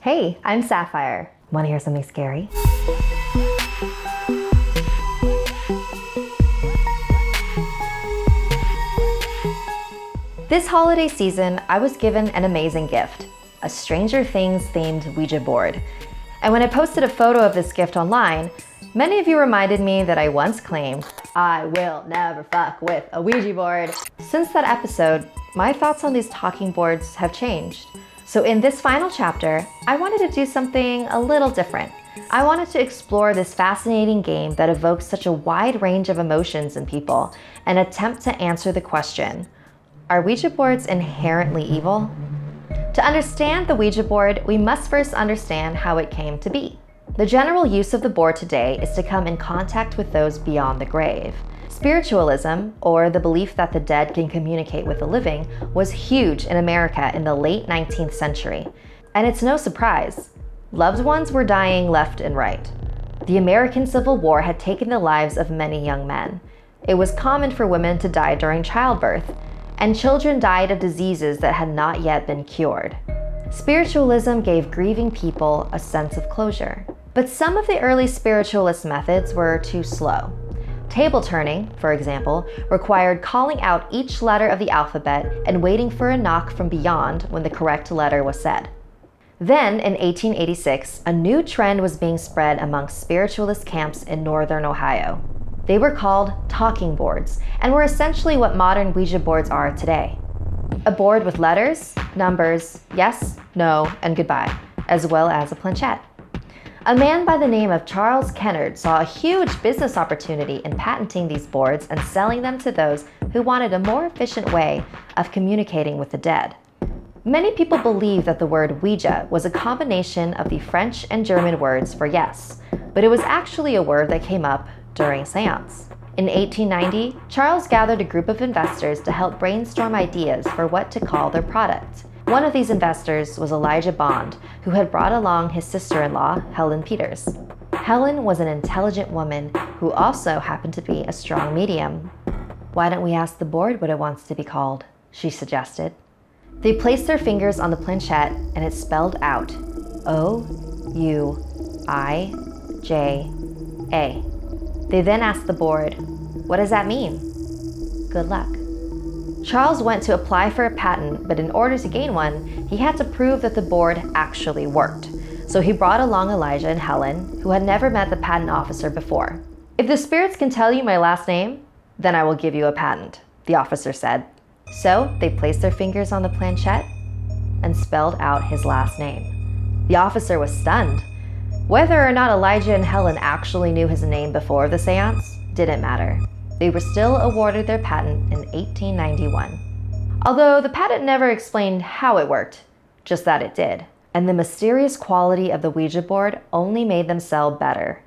Hey, I'm Sapphire. Want to hear something scary? This holiday season, I was given an amazing gift, a Stranger Things themed Ouija board. And when I posted a photo of this gift online, many of you reminded me that I once claimed, I will never fuck with a Ouija board. Since that episode, my thoughts on these talking boards have changed. So in this final chapter, I wanted to do something a little different. I wanted to explore this fascinating game that evokes such a wide range of emotions in people and attempt to answer the question, are Ouija boards inherently evil? To understand the Ouija board, we must first understand how it came to be. The general use of the board today is to come in contact with those beyond the grave. Spiritualism, or the belief that the dead can communicate with the living, was huge in America in the late 19th century. And it's no surprise. Loved ones were dying left and right. The American Civil War had taken the lives of many young men. It was common for women to die during childbirth, and children died of diseases that had not yet been cured. Spiritualism gave grieving people a sense of closure. But some of the early spiritualist methods were too slow. Table turning, for example, required calling out each letter of the alphabet and waiting for a knock from beyond when the correct letter was said. Then, in 1886, a new trend was being spread amongst spiritualist camps in northern Ohio. They were called talking boards and were essentially what modern Ouija boards are today. A board with letters, numbers, yes, no, and goodbye, as well as a planchette. A man by the name of Charles Kennard saw a huge business opportunity in patenting these boards and selling them to those who wanted a more efficient way of communicating with the dead. Many people believe that the word Ouija was a combination of the French and German words for yes, but it was actually a word that came up during a seance. In 1890, Charles gathered a group of investors to help brainstorm ideas for what to call their product. One of these investors was Elijah Bond, who had brought along his sister-in-law, Helen Peters. Helen was an intelligent woman who also happened to be a strong medium. Why don't we ask the board what it wants to be called? She suggested. They placed their fingers on the planchette and it spelled out O-U-I-J-A. They then asked the board, what does that mean? Good luck. Charles went to apply for a patent, but in order to gain one, he had to prove that the board actually worked. So he brought along Elijah and Helen, who had never met the patent officer before. If the spirits can tell you my last name, then I will give you a patent, the officer said. So they placed their fingers on the planchette and spelled out his last name. The officer was stunned. Whether or not Elijah and Helen actually knew his name before the seance didn't matter. They were still awarded their patent in 1891. Although the patent never explained how it worked, just that it did. And the mysterious quality of the Ouija board only made them sell better.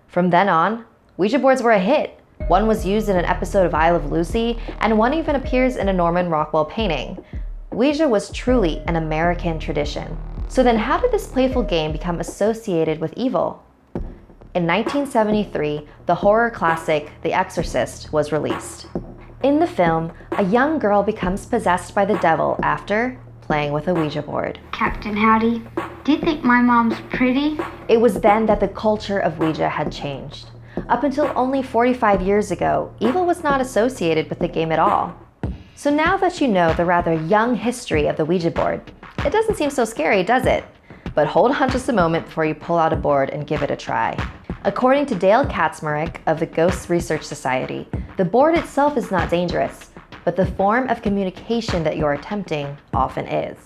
From then on, Ouija boards were a hit. One was used in an episode of I Love Lucy, and one even appears in a Norman Rockwell painting. Ouija was truly an American tradition. So then how did this playful game become associated with evil? In 1973, the horror classic The Exorcist was released. In the film, a young girl becomes possessed by the devil after playing with a Ouija board. Captain Howdy, do you think my mom's pretty? It was then that the culture of Ouija had changed. Up until only 45 years ago, evil was not associated with the game at all. So now that you know the rather young history of the Ouija board, it doesn't seem so scary, does it? But hold on just a moment before you pull out a board and give it a try. According to Dale Kaczmarek of the Ghost Research Society, the board itself is not dangerous, but the form of communication that you're attempting often is.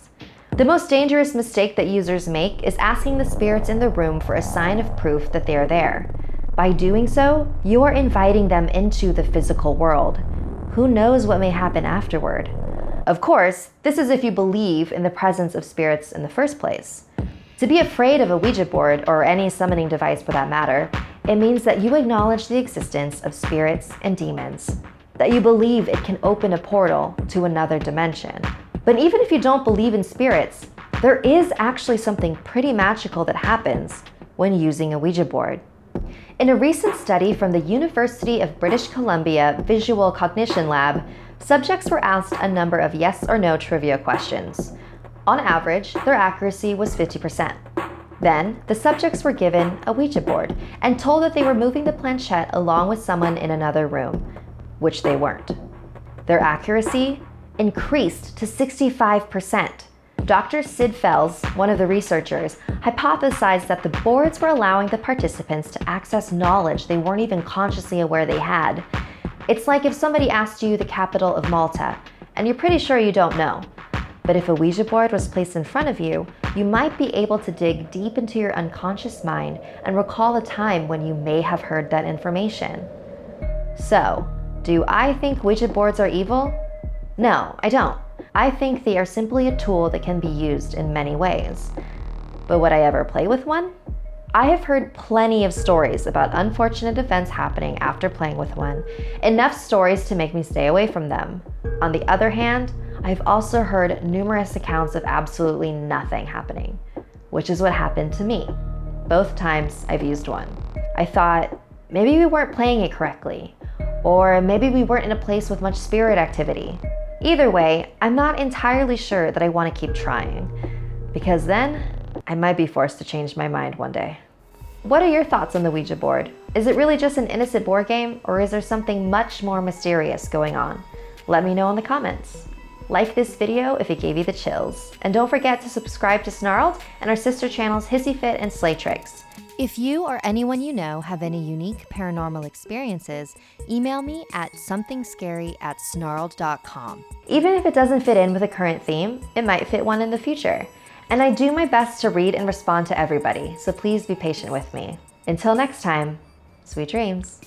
The most dangerous mistake that users make is asking the spirits in the room for a sign of proof that they are there. By doing so, you are inviting them into the physical world. Who knows what may happen afterward? Of course, this is if you believe in the presence of spirits in the first place. To be afraid of a Ouija board, or any summoning device for that matter, it means that you acknowledge the existence of spirits and demons, that you believe it can open a portal to another dimension. But even if you don't believe in spirits, there is actually something pretty magical that happens when using a Ouija board. In a recent study from the University of British Columbia Visual Cognition Lab, subjects were asked a number of yes or no trivia questions. On average, their accuracy was 50%. Then, the subjects were given a Ouija board and told that they were moving the planchette along with someone in another room, which they weren't. Their accuracy increased to 65%. Dr. Sid Fells, one of the researchers, hypothesized that the boards were allowing the participants to access knowledge they weren't even consciously aware they had. It's like if somebody asked you the capital of Malta, and you're pretty sure you don't know. But if a Ouija board was placed in front of you, you might be able to dig deep into your unconscious mind and recall a time when you may have heard that information. So, do I think Ouija boards are evil? No, I don't. I think they are simply a tool that can be used in many ways. But would I ever play with one? I have heard plenty of stories about unfortunate events happening after playing with one, enough stories to make me stay away from them. On the other hand, I've also heard numerous accounts of absolutely nothing happening, which is what happened to me. Both times I've used one. I thought, maybe we weren't playing it correctly, or maybe we weren't in a place with much spirit activity. Either way, I'm not entirely sure that I want to keep trying, because then I might be forced to change my mind one day. What are your thoughts on the Ouija board? Is it really just an innocent board game, or is there something much more mysterious going on? Let me know in the comments. Like this video if it gave you the chills, and don't forget to subscribe to Snarled and our sister channels Hissy Fit and Slay Tricks. If you or anyone you know have any unique paranormal experiences, email me at somethingscary@snarled.com. Even if it doesn't fit in with a current theme, it might fit one in the future. And I do my best to read and respond to everybody, so please be patient with me. Until next time, sweet dreams.